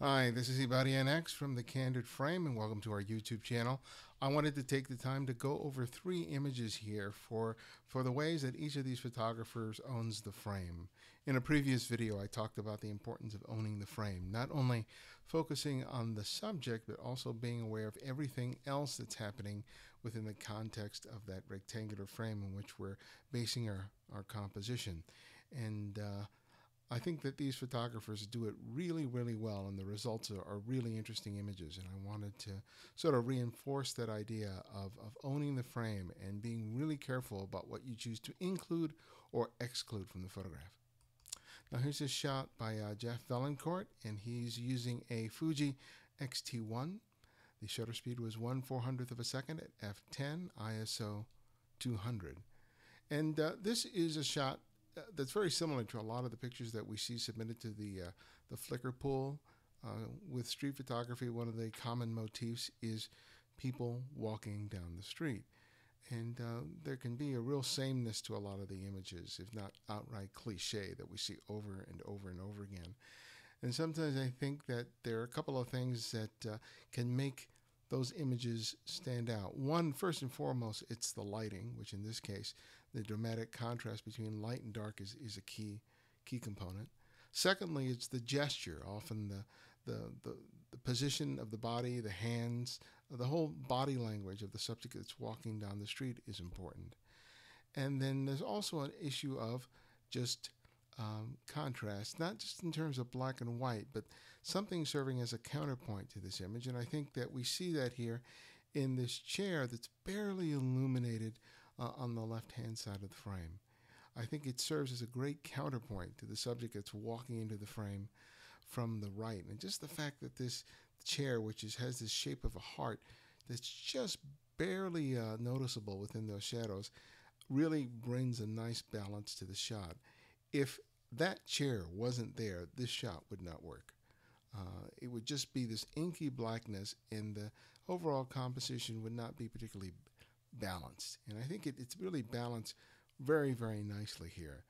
Hi, this is eBodyNX from the Candid Frame, and welcome to our YouTube channel. I wanted to take the time to go over three images here for the ways that each of these photographers owns the frame. In a previous video, I talked about the importance of owning the frame, not only focusing on the subject, but also being aware of everything else that's happening within the context of that rectangular frame in which we're basing our composition. And I think that these photographers do it really, really well, and the results are really interesting images. And I wanted to sort of reinforce that idea of owning the frame and being really careful about what you choose to include or exclude from the photograph. Now, here's a shot by Jeff Valancourt, and he's using a Fuji X-T1. The shutter speed was 1/400th of a second at f10, ISO 200. And this is a shot that's very similar to a lot of the pictures that we see submitted to the Flickr pool. With street photography, one of the common motifs is people walking down the street. And there can be a real sameness to a lot of the images, if not outright cliche, that we see over and over and over again. And sometimes I think that there are a couple of things that can make those images stand out. One, first and foremost, it's the lighting, which in this case, the dramatic contrast between light and dark is a key component. Secondly, it's the gesture, often the position of the body, the hands, the whole body language of the subject that's walking down the street is important. And then there's also an issue of just contrast, not just in terms of black and white, but something serving as a counterpoint to this image. And I think that we see that here in this chair that's barely illuminated on the left-hand side of the frame. I think it serves as a great counterpoint to the subject that's walking into the frame from the right. And just the fact that this chair, which has this shape of a heart that's just barely noticeable within those shadows, really brings a nice balance to the shot. If that chair wasn't there, this shot would not work. It would just be this inky blackness, and the overall composition would not be particularly balanced. And I think it's really balanced very, very nicely here.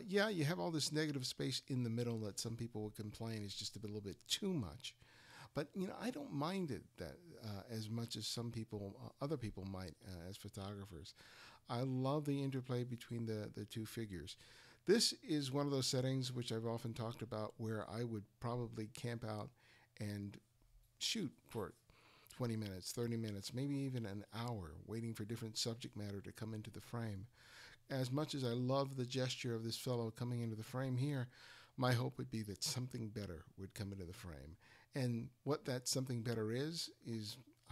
Yeah, you have all this negative space in the middle that some people would complain is just a little bit too much. But I don't mind it that as much as some people, other people might, as photographers. I love the interplay between the two figures. This is one of those settings which I've often talked about where I would probably camp out and shoot for 20 minutes, 30 minutes, maybe even an hour, waiting for different subject matter to come into the frame. As much as I love the gesture of this fellow coming into the frame here, my hope would be that something better would come into the frame. And what that something better is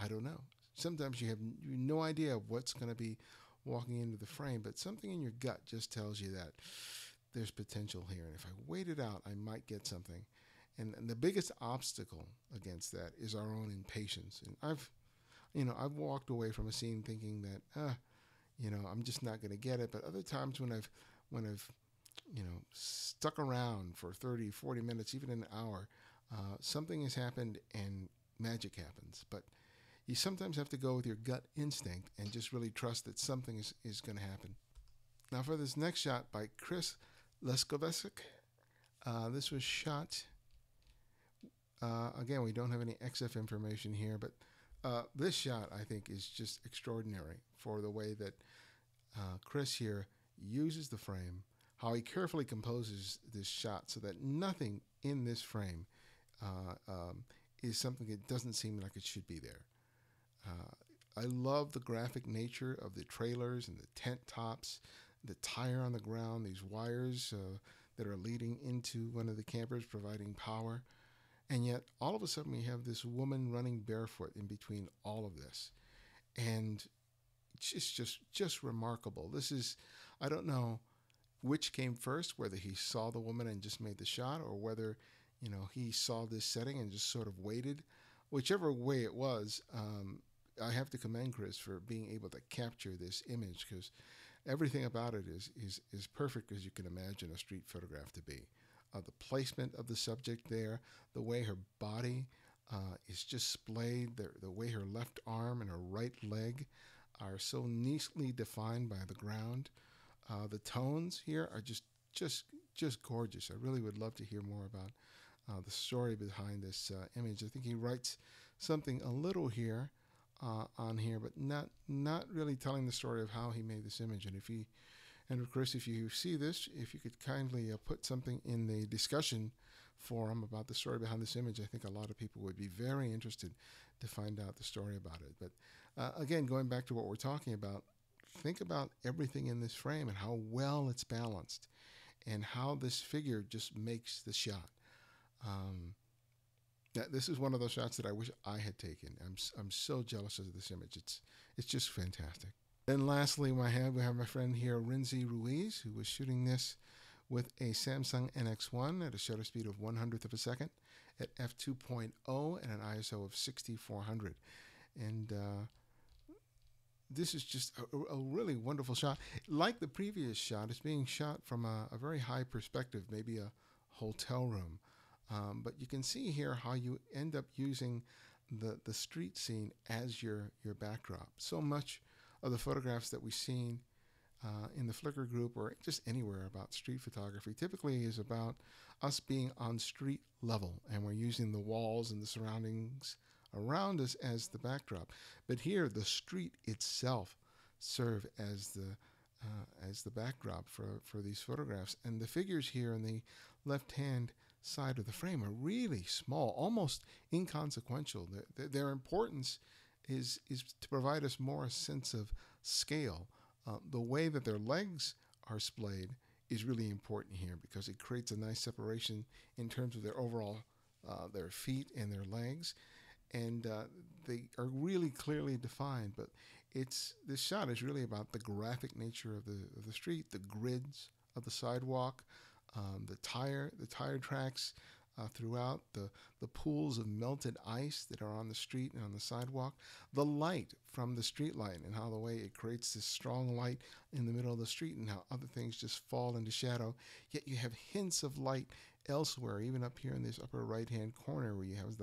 I don't know. Sometimes you have no idea what's going to be walking into the frame, but something in your gut just tells you that there's potential here. And if I wait it out, I might get something. And the biggest obstacle against that is our own impatience. And I've walked away from a scene thinking that, I'm just not going to get it. But other times when I've stuck around for 30, 40 minutes, even an hour, something has happened and magic happens. But you sometimes have to go with your gut instinct and just really trust that something is going to happen. Now for this next shot by Chris Leskovesic, this was shot, again, we don't have any XF information here, but this shot I think is just extraordinary for the way that Chris here uses the frame, how he carefully composes this shot so that nothing in this frame is something that doesn't seem like it should be there. I love the graphic nature of the trailers and the tent tops, the tire on the ground, these wires that are leading into one of the campers providing power. And yet all of a sudden we have this woman running barefoot in between all of this. And it's just remarkable. This is, I don't know which came first, whether he saw the woman and just made the shot, or whether, he saw this setting and just sort of waited. Whichever way it was, I have to commend Chris for being able to capture this image, because everything about it is perfect as you can imagine a street photograph to be. The placement of the subject there, the way her body is just splayed, the way her left arm and her right leg are so neatly defined by the ground. The tones here are just gorgeous. I really would love to hear more about the story behind this image. I think he writes something a little here on here, but not really telling the story of how he made this image. And of course, if you see this, if you could kindly put something in the discussion forum about the story behind this image, I think a lot of people would be very interested to find out the story about it. But again, going back to what we're talking about, think about everything in this frame and how well it's balanced and how this figure just makes the shot. This is one of those shots that I wish I had taken. I'm so jealous of this image. It's just fantastic. Then lastly, we have my friend here, Rinzi Ruiz, who was shooting this with a Samsung NX1 at a shutter speed of 1/100th of a second at f2.0 and an ISO of 6400. And this is just a really wonderful shot. Like the previous shot, it's being shot from a very high perspective, maybe a hotel room. But you can see here how you end up using the street scene as your backdrop. So much of the photographs that we've seen in the Flickr group or just anywhere about street photography typically is about us being on street level, and we're using the walls and the surroundings around us as the backdrop. But here, the street itself serve as the backdrop for these photographs. And the figures here in the left-hand side of the frame are really small, almost inconsequential. Their importance is to provide us more a sense of scale. The way that their legs are splayed is really important here because it creates a nice separation in terms of their overall, their feet and their legs. And they are really clearly defined, but this shot is really about the graphic nature of the street, the grids of the sidewalk, the tire tracks throughout, the pools of melted ice that are on the street and on the sidewalk, the light from the street light and how the way it creates this strong light in the middle of the street and how other things just fall into shadow. Yet you have hints of light elsewhere, even up here in this upper right-hand corner where you have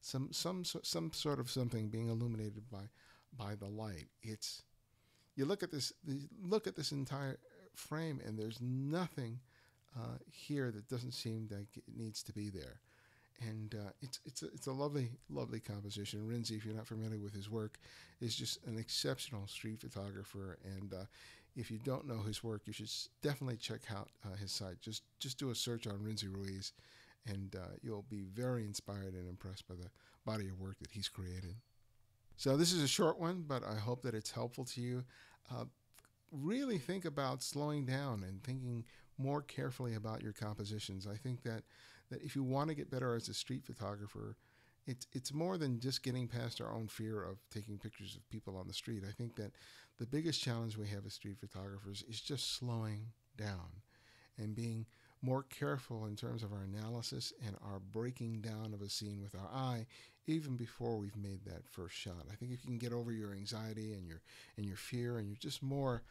some sort of something being illuminated by the light. You look at this entire frame and there's nothing here that doesn't seem like it needs to be there. And it's a lovely composition. Rinzi, if you're not familiar with his work, is just an exceptional street photographer. And if you don't know his work, you should definitely check out his site. Just do a search on Rinzi Ruiz, and you'll be very inspired and impressed by the body of work that he's created. So this is a short one, but I hope that it's helpful to you. Really think about slowing down and thinking more carefully about your compositions. I think that if you want to get better as a street photographer, it's more than just getting past our own fear of taking pictures of people on the street. I think that the biggest challenge we have as street photographers is just slowing down and being more careful in terms of our analysis and our breaking down of a scene with our eye even before we've made that first shot. I think if you can get over your anxiety and your fear, and you're just more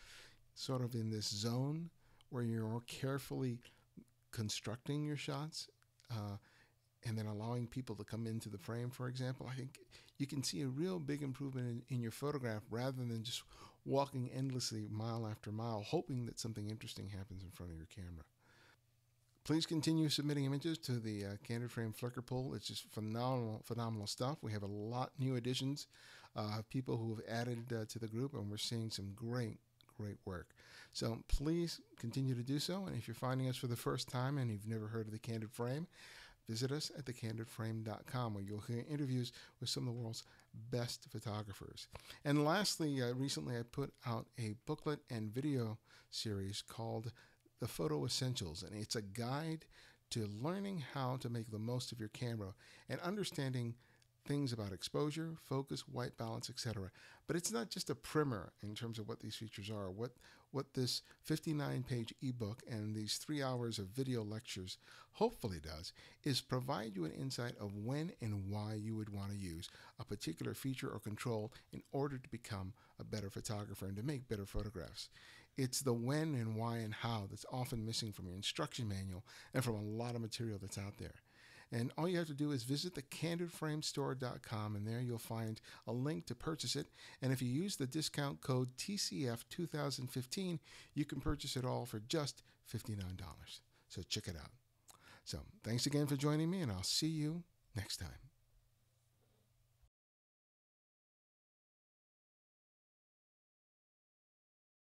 sort of in this zone where you're more carefully constructing your shots and then allowing people to come into the frame, for example, I think you can see a real big improvement in your photograph rather than just walking endlessly mile after mile hoping that something interesting happens in front of your camera. Please continue submitting images to the Candid Frame Flickr poll. It's just phenomenal stuff. We have a lot new additions of people who have added to the group, and we're seeing some great work. So please continue to do so. And if you're finding us for the first time and you've never heard of the Candid Frame, visit us at thecandidframe.com, where you'll hear interviews with some of the world's best photographers. And lastly, recently I put out a booklet and video series called The Photo Essentials, and it's a guide to learning how to make the most of your camera and understanding things about exposure, focus, white balance, etc. But it's not just a primer in terms of what these features are. What this 59-page ebook and these 3 hours of video lectures hopefully does is provide you an insight of when and why you would want to use a particular feature or control in order to become a better photographer and to make better photographs. It's the when and why and how that's often missing from your instruction manual and from a lot of material that's out there. And all you have to do is visit thecandidframestore.com, and there you'll find a link to purchase it. And if you use the discount code TCF2015, you can purchase it all for just $59. So check it out. So thanks again for joining me, and I'll see you next time.